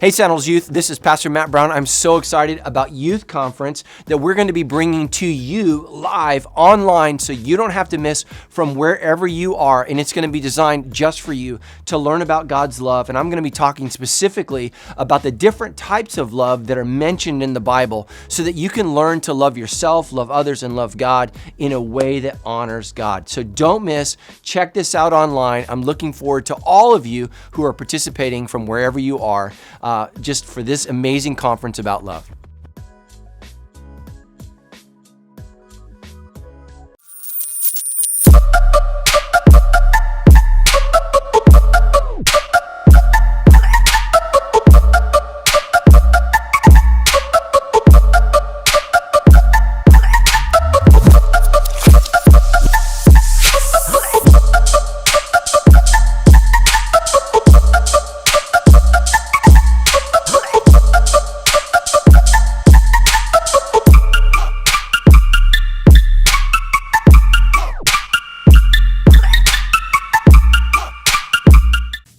Hey Sandals Youth, this is Pastor Matt Brown. I'm so excited about Youth Conference that we're going to be bringing to you live online so you don't have to miss from wherever you are. And it's going to be designed just for you to learn about God's love. And I'm going to be talking specifically about the different types of love that are mentioned in the Bible so that you can learn to love yourself, love others, and love God in a way that honors God. So don't miss. Check this out online. I'm looking forward to all of you who are participating from wherever you are. Just for this amazing conference about love.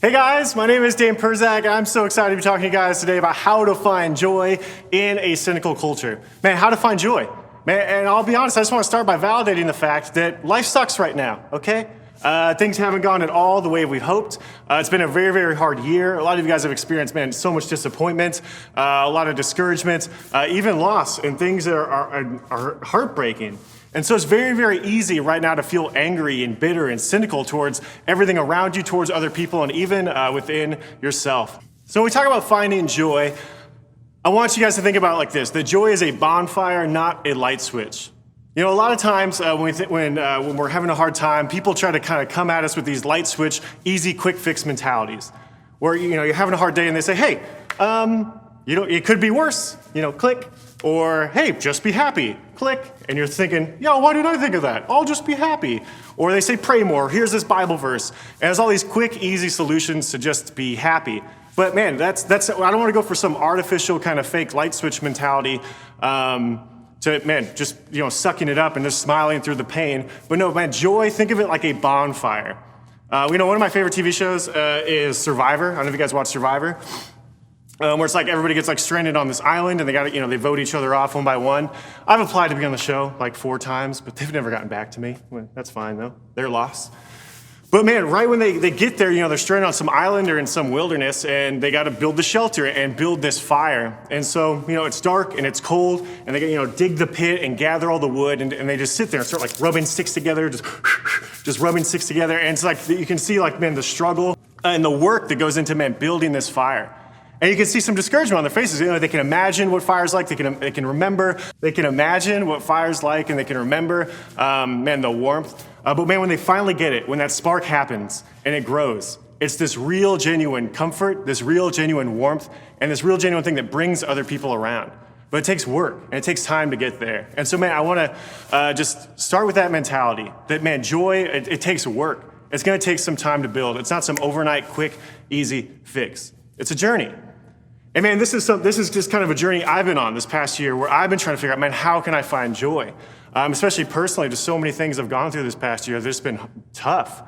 Hey guys, my name is Dan Perzak. I'm so excited to be talking to you guys today about how to find joy in a cynical culture. Man, how to find joy. Man, and I'll be honest, I just want to start by validating the fact that life sucks right now, okay? Things haven't gone at all the way we hoped. It's been a very, very hard year. A lot of you guys have experienced, man, so much disappointment, a lot of discouragement, even loss, and things that are heartbreaking. And so it's very, very easy right now to feel angry and bitter and cynical towards everything around you, towards other people, and even within yourself. So when we talk about finding joy, I want you guys to think about it like this, that joy is a bonfire, not a light switch. You know, a lot of times when we're having a hard time, people try to kind of come at us with these light switch, easy, quick fix mentalities, where you're having a hard day and they say, hey, it could be worse, click, or hey, just be happy, click, and you're thinking, why didn't I think of that? I'll just be happy. Or they say, pray more, here's this Bible verse, and there's all these quick, easy solutions to just be happy. But man, that's I don't want to go for some artificial kind of fake light switch mentality, just sucking it up and just smiling through the pain. But no, man, joy, think of it like a bonfire. One of my favorite TV shows is Survivor. I don't know if you guys watch Survivor. Where it's like everybody gets stranded on this island and they vote each other off one by one. I've applied to be on the show 4 times, but they've never gotten back to me. Well, that's fine though, their loss. But man, right when they get there, they're stranded on some island or in some wilderness and they got to build the shelter and build this fire. And so, it's dark and it's cold and they dig the pit and gather all the wood and they just sit there and start rubbing sticks together, just rubbing sticks together. And it's you can see the struggle and the work that goes into building this fire. And you can see some discouragement on their faces. They can imagine what fire's like. They can remember. They can imagine what fire's like, and they can remember, the warmth. But when they finally get it, when that spark happens and it grows, it's this real, genuine comfort, this real, genuine warmth, and this real, genuine thing that brings other people around. But it takes work, and it takes time to get there. And so, I want to just start with that mentality that, joy, it takes work. It's going to take some time to build. It's not some overnight, quick, easy fix. It's a journey. And this is just kind of a journey I've been on this past year where I've been trying to figure out, how can I find joy? Especially personally, just so many things I've gone through this past year that's been tough.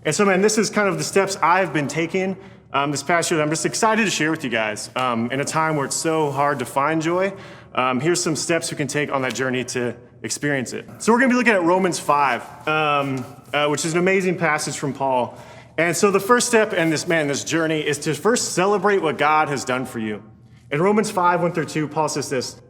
And so, this is kind of the steps I've been taking this past year that I'm just excited to share with you guys. In a time where it's so hard to find joy, here's some steps we can take on that journey to experience it. So we're going to be looking at Romans 5, which is an amazing passage from Paul. And so the first step in this journey is to first celebrate what God has done for you. In Romans 5, 1-2, Paul says this,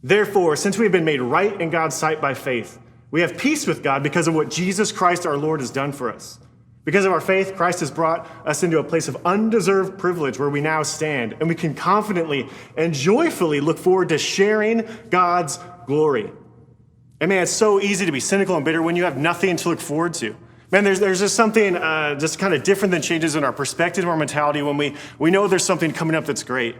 "Therefore, since we have been made right in God's sight by faith, we have peace with God because of what Jesus Christ our Lord has done for us. Because of our faith, Christ has brought us into a place of undeserved privilege where we now stand, and we can confidently and joyfully look forward to sharing God's glory." And it's so easy to be cynical and bitter when you have nothing to look forward to. There's just something just kind of different than changes in our perspective or mentality when we know there's something coming up that's great.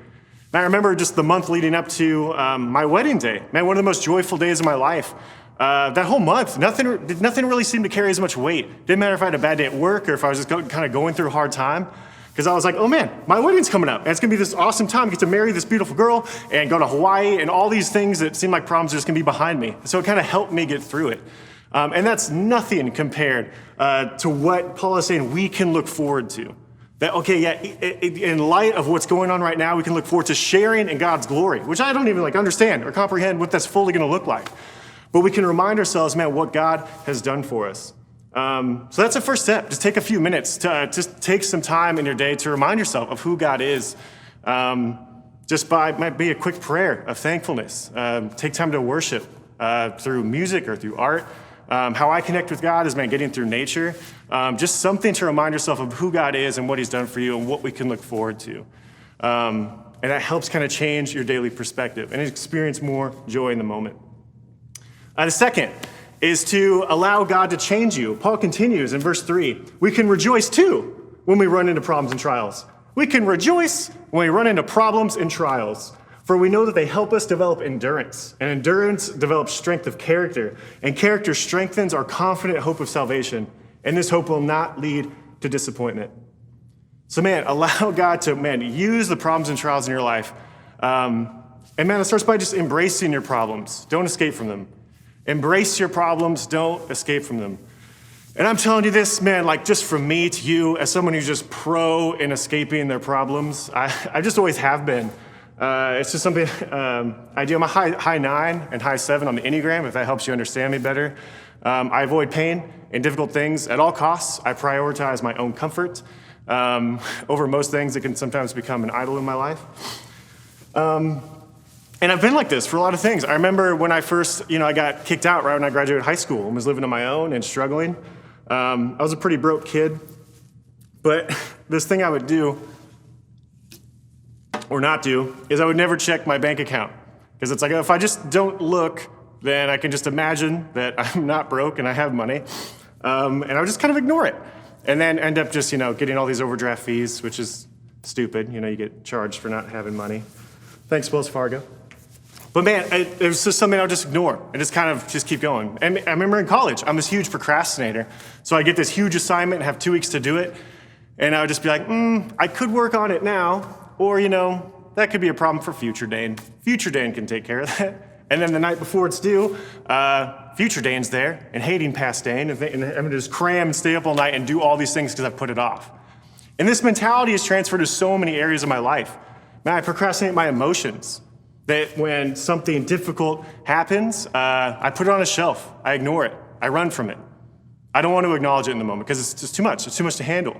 I remember just the month leading up to my wedding day. One of the most joyful days of my life. That whole month, nothing really seemed to carry as much weight. Didn't matter if I had a bad day at work or if I was just kind of going through a hard time. Because I was like, oh man, my wedding's coming up. And it's going to be this awesome time. I get to marry this beautiful girl and go to Hawaii and all these things that seem like problems are just going to be behind me. So it kind of helped me get through it. And that's nothing compared to what Paul is saying we can look forward to. That, okay, yeah, in light of what's going on right now, we can look forward to sharing in God's glory, which I don't even understand or comprehend what that's fully going to look like. But we can remind ourselves, man, what God has done for us. So that's the first step. Just take a few minutes to just take some time in your day to remind yourself of who God is. Just might be a quick prayer of thankfulness. Take time to worship through music or through art. How I connect with God is, man, getting through nature. Just something to remind yourself of who God is and what he's done for you and what we can look forward to. And that helps kind of change your daily perspective and experience more joy in the moment. The second is to allow God to change you. Paul continues in verse 3, we can rejoice too when we run into problems and trials. We can rejoice when we run into problems and trials, for we know that they help us develop endurance, and endurance develops strength of character, and character strengthens our confident hope of salvation, and this hope will not lead to disappointment. So, man, allow God to, use the problems and trials in your life. And, it starts by just embracing your problems. Don't escape from them. Embrace your problems. Don't escape from them. And I'm telling you this, just from me to you, as someone who's just pro in escaping their problems, I just always have been. It's just something I do. I'm a high 9 and high 7 on the Enneagram, if that helps you understand me better. I avoid pain and difficult things at all costs. I prioritize my own comfort over most things that can sometimes become an idol in my life. And I've been like this for a lot of things. I remember when I first, I got kicked out right when I graduated high school and was living on my own and struggling. I was a pretty broke kid, but this thing I would do or not do is I would never check my bank account, because it's like, if I just don't look, then I can just imagine that I'm not broke and I have money, and I would just kind of ignore it, and then end up just getting all these overdraft fees, which is stupid. You get charged for not having money. Thanks, Wells Fargo. But it was just something I would just ignore and just keep going. And I remember in college, I'm this huge procrastinator. So I get this huge assignment and have 2 weeks to do it. And I would just be like, I could work on it now. Or, that could be a problem for future Dane. Future Dane can take care of that. And then the night before it's due, future Dane's there and hating past Dane. And I'm going to just cram and stay up all night and do all these things because I've put it off. And this mentality is transferred to so many areas of my life. I procrastinate my emotions. That when something difficult happens, I put it on a shelf. I ignore it. I run from it. I don't want to acknowledge it in the moment because it's just too much. It's too much to handle.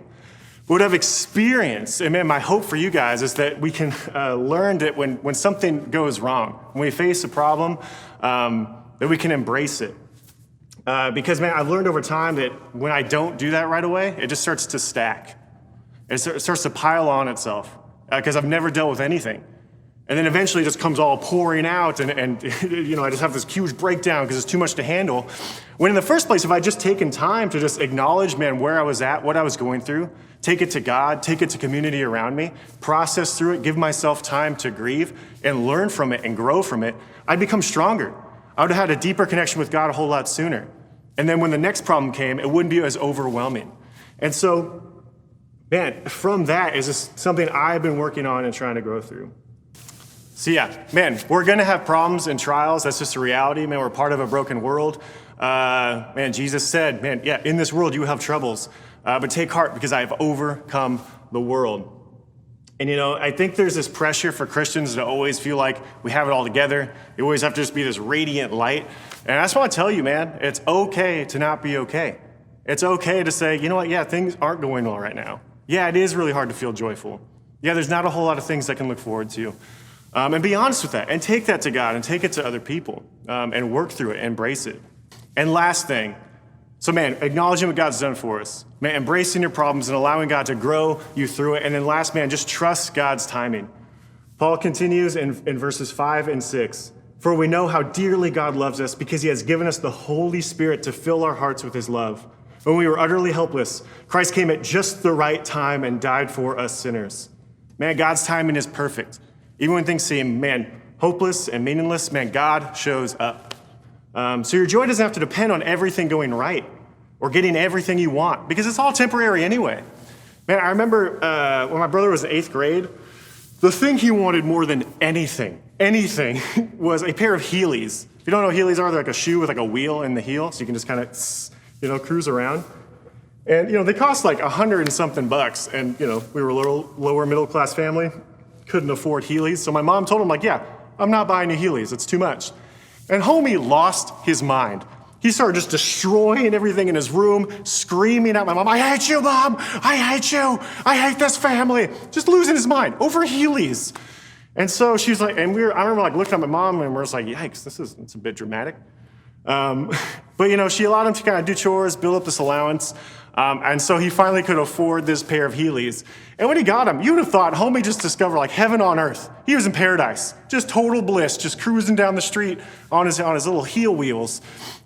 But what I've experienced, and my hope for you guys is that we can learn that when something goes wrong, when we face a problem, that we can embrace it. Because, I've learned over time that when I don't do that right away, it just starts to stack. It starts to pile on itself because I've never dealt with anything. And then eventually it just comes all pouring out and I just have this huge breakdown because it's too much to handle. When in the first place, if I'd just taken time to just acknowledge, where I was at, what I was going through, take it to God, take it to community around me, process through it, give myself time to grieve and learn from it and grow from it, I'd become stronger. I would have had a deeper connection with God a whole lot sooner. And then when the next problem came, it wouldn't be as overwhelming. And so, from that is just something I've been working on and trying to grow through. So we're going to have problems and trials. That's just a reality. We're part of a broken world. Jesus said, in this world you will have troubles, but take heart because I have overcome the world. And, I think there's this pressure for Christians to always feel like we have it all together. You always have to just be this radiant light. And I just want to tell you, it's okay to not be okay. It's okay to say, things aren't going well right now. Yeah, it is really hard to feel joyful. Yeah, there's not a whole lot of things I can look forward to. And be honest with that and take that to God and take it to other people and work through it, embrace it. And last thing, acknowledging what God's done for us, embracing your problems and allowing God to grow you through it. And then last, just trust God's timing. Paul continues in verses 5 and 6. For we know how dearly God loves us because he has given us the Holy Spirit to fill our hearts with his love. When we were utterly helpless, Christ came at just the right time and died for us sinners. God's timing is perfect. Even when things seem, hopeless and meaningless, God shows up. So your joy doesn't have to depend on everything going right or getting everything you want because it's all temporary anyway. I remember when my brother was in 8th grade, the thing he wanted more than anything, was a pair of Heelys. If you don't know what Heelys are, they're like a shoe with like a wheel in the heel, so you can just kind of, cruise around. And, they cost like $100 and something bucks. And, we were a little lower middle class family, couldn't afford Heelys. So my mom told him, like, yeah, I'm not buying you Heelys. It's too much. And homie lost his mind. He started just destroying everything in his room, screaming at my mom, I hate you, Mom. I hate you. I hate this family. Just losing his mind over Heelys. And so she was like, I remember like looking at my mom and we're just like, yikes, it's a bit dramatic. But she allowed him to kind of do chores, build up this allowance. And so he finally could afford this pair of Heelys. And when he got them, you would have thought homie just discovered like heaven on earth. He was in paradise, just total bliss, just cruising down the street on his little heel wheels.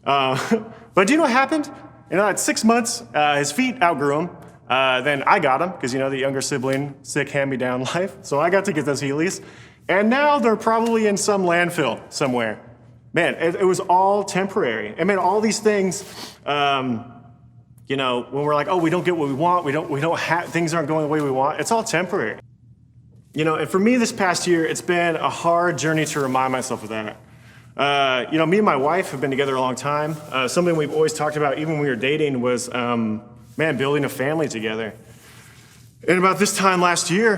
But do you know what happened? At 6 months, his feet outgrew him. Then I got him, because the younger sibling, sick hand-me-down life. So I got to get those Heelys. And now they're probably in some landfill somewhere. Man, it was all temporary. And man, all these things, when we're like, oh, we don't get what we want, things aren't going the way we want, it's all temporary. And for me this past year, it's been a hard journey to remind myself of that. Me and my wife have been together a long time. Something we've always talked about, even when we were dating, was, building a family together. And about this time last year,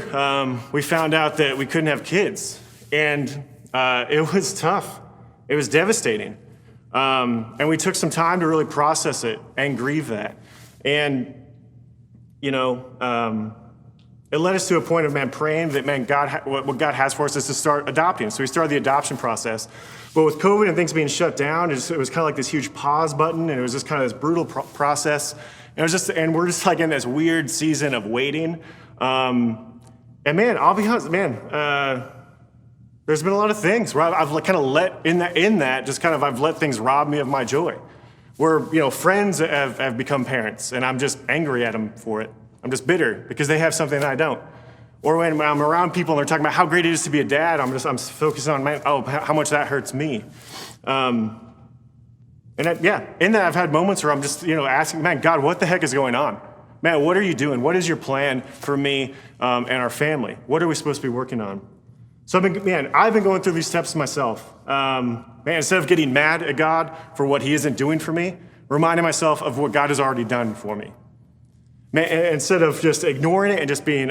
we found out that we couldn't have kids. And it was tough. It was devastating. And we took some time to really process it and grieve that. And, it led us to a point of, praying that, what God has for us is to start adopting. So we started the adoption process. But with COVID and things being shut down, it was kind of like this huge pause button, and it was just kind of this brutal process. And we're just like in this weird season of waiting. And I'll be honest, there's been a lot of things where I've kind of I've let things rob me of my joy. Where, friends have become parents, and I'm just angry at them for it. I'm just bitter because they have something that I don't. Or when I'm around people and they're talking about how great it is to be a dad, I'm focusing on, how much that hurts me. In that I've had moments where I'm just, asking, God, what the heck is going on? Man, what are you doing? What is your plan for me and our family? What are we supposed to be working on? So I've been going through these steps myself. Instead of getting mad at God for what he isn't doing for me, reminding myself of what God has already done for me. Instead of just ignoring it and just being,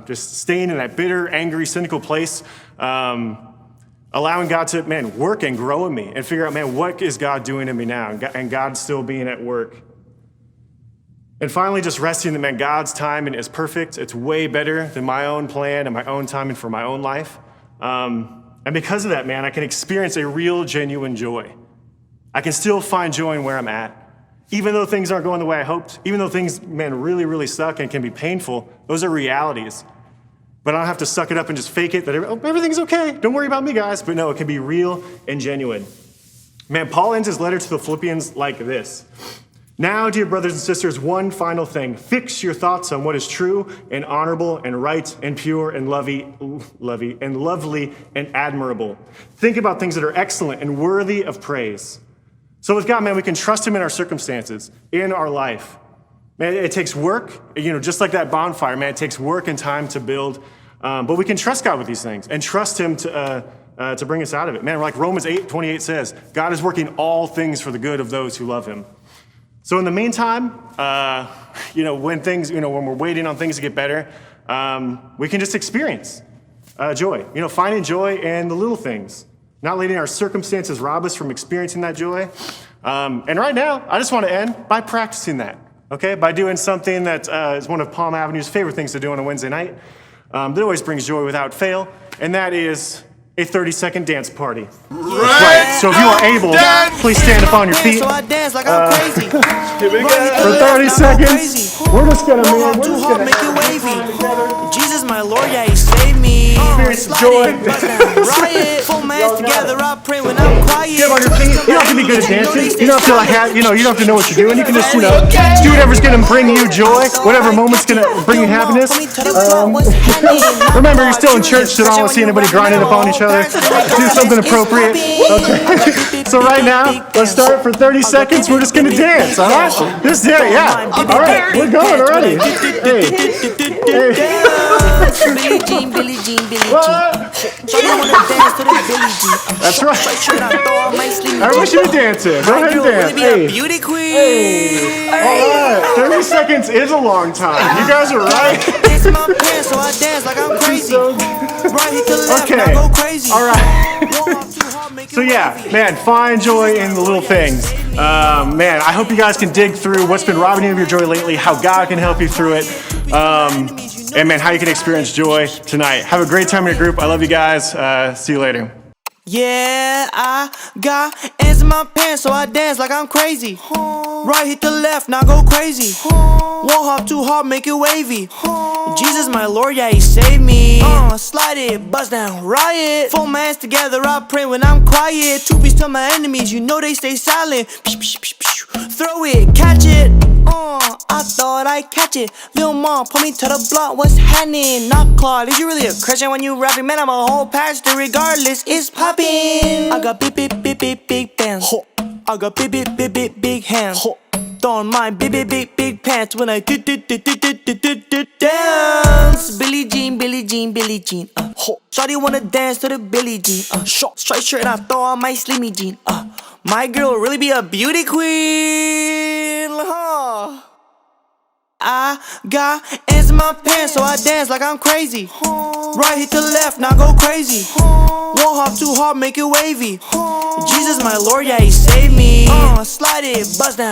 just staying in that bitter, angry, cynical place, allowing God to, work and grow in me and figure out, what is God doing in me now? And God's still being at work. And finally, just resting that, God's timing is perfect. It's way better than my own plan and my own timing for my own life. And because of that, I can experience a real, genuine joy. I can still find joy in where I'm at. Even though things aren't going the way I hoped, even though things, really, really suck and can be painful, those are realities. But I don't have to suck it up and just fake it that everything's okay. Don't worry about me, guys. But no, it can be real and genuine. Paul ends his letter to the Philippians like this. Now, dear brothers and sisters, one final thing. Fix your thoughts on what is true and honorable and right and pure and lovely and admirable. Think about things that are excellent and worthy of praise. So with God, we can trust him in our circumstances, in our life. It takes work, just like that bonfire, it takes work and time to build. But we can trust God with these things and trust him to bring us out of it. Like Romans 8:28 says, God is working all things for the good of those who love him. So in the meantime, when we're waiting on things to get better, we can just experience joy. Finding joy in the little things. Not letting our circumstances rob us from experiencing that joy. And right now, I just want to end by practicing that, okay? By doing something that is one of Palm Avenue's favorite things to do on a Wednesday night. That always brings joy without fail, and that is a 30-second dance party. Right. So if you are able, please stand up on your feet. So I dance like I'm crazy. For 30 seconds, we're just gonna make it wavy. Jesus, my Lord, yeah, he saved me. Experience joy. Riot, full man's together. I pray when I'm quiet. Get on your feet. You don't have to be good at dancing. You don't have to you don't have to know what you're doing. You can just, do whatever's gonna bring you joy. Whatever moment's gonna bring you happiness. Remember, you're still in church, so don't want to see anybody grinding upon each other. Do something appropriate. Okay. So right now, let's start for 30 seconds. We're just gonna dance. All right. Just do it. Yeah. All right. We're going already. Hey. Billie Jean, Billie Jean, Billie Jean. Shawty wanna dance to the Billie Jean. That's right. Straight shirt, I throw on my sleeve. Everyone should be dancing. Go ahead and dance. Be a beauty queen. All right. 30 seconds is a long time. You guys are right. Dance in my pants, so I dance like I'm crazy. Right hit the left, Okay. now go crazy. All right. So yeah, man, find joy in the little things. Man, I hope you guys can dig through what's been robbing you of your joy lately, how God can help you through it, and man, how you can experience joy tonight. Have a great time in your group. I love you guys. See you later. Yeah, I got ants in my pants, so I dance like I'm crazy. Right hit the left, now go crazy. Won't hop too hard, make it wavy. Jesus, my Lord, yeah, He saved me. Slide it, bust down, riot. Four hands together, I pray when I'm quiet. Two beats to my enemies, you know they stay silent. Throw it, catch it. I thought I'd catch it. Lil' mom, put me to the blunt, what's happening? Not Klyde, is you really a Christian when you rapping? Man, I'm a whole pastor, regardless, it's poppin'. I got big bands. I got big hands. Throwing my big pants when I dance. Billie Jean, Billie Jean, Billie Jean. Shawty wanna dance to the Billie Jean. Straight shirt, I throw on my slimmy jean. My girl really be a beauty queen. I got ants in my pants, so I dance like I'm crazy. Right hit the left, now go crazy. Won't hop too hard, make it wavy. Jesus, my Lord, yeah, He saved me. Slide it, bust down.